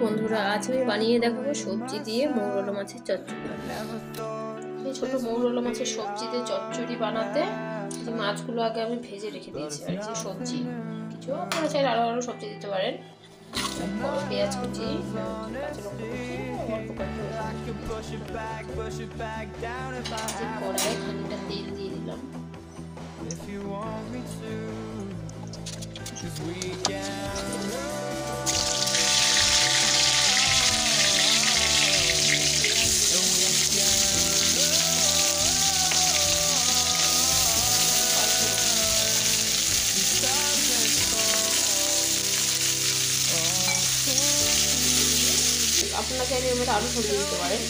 বন্ধুরা, আজ আমি বানিয়ে দেখাবো সবজি দিয়ে মৌরলা মাছের চচ্চড়ি। এই ছোট মৌরলা মাছের সবজি দিয়ে চচ্চড়ি বানাতে যে মাছগুলো আগে আমি ভেজে রেখে দিয়েছি, আর যে সবজি কিছু আপনারা চাইলে আরো আরো সবজি দিতে পারেন। পেঁয়াজ কুচি, কাঁচা লঙ্কা কুচি, অল্প কড়াইয়ে খানিকটা তেল দিয়ে দিলাম। আপনারা চাইলে এর মধ্যে আরো সবজি দিতে পারেন।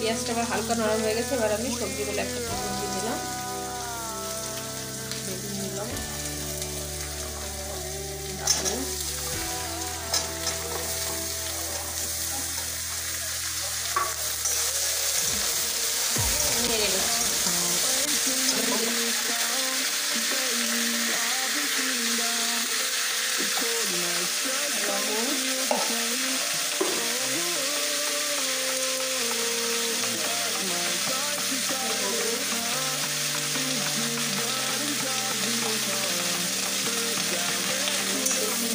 পেঁয়াজটা আবার হালকা নরম হয়ে গেছে, এবার আমি সবজিগুলো একটা চামচ দিয়ে দিলাম। নেড়ে নিচ্ছি।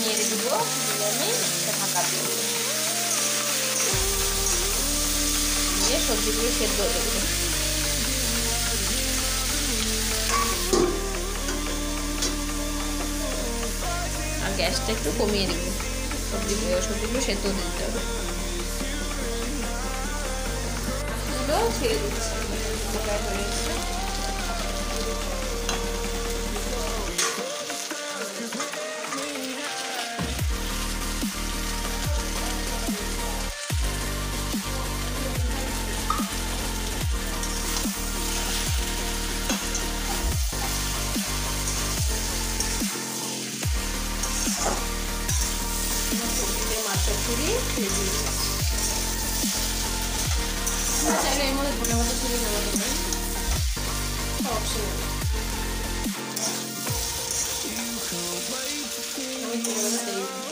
নেড়ে দিব, আমি ঢাকা দিয়ে দিয়ে সবজিগুলো সেদ্ধ হয়ে দেবো। আর গ্যাসটা একটু কমিয়ে দেবো, সবজিগুলো সেদ্ধ দিতে হবে। ছেড়ে দিচ্ছি। মাছটা ছড়িয়ে চাইলে এর মধ্যে ধনে পাতা ছড়িয়ে নেওয়া যাবে, অপশনাল। আমি ধনে পাতা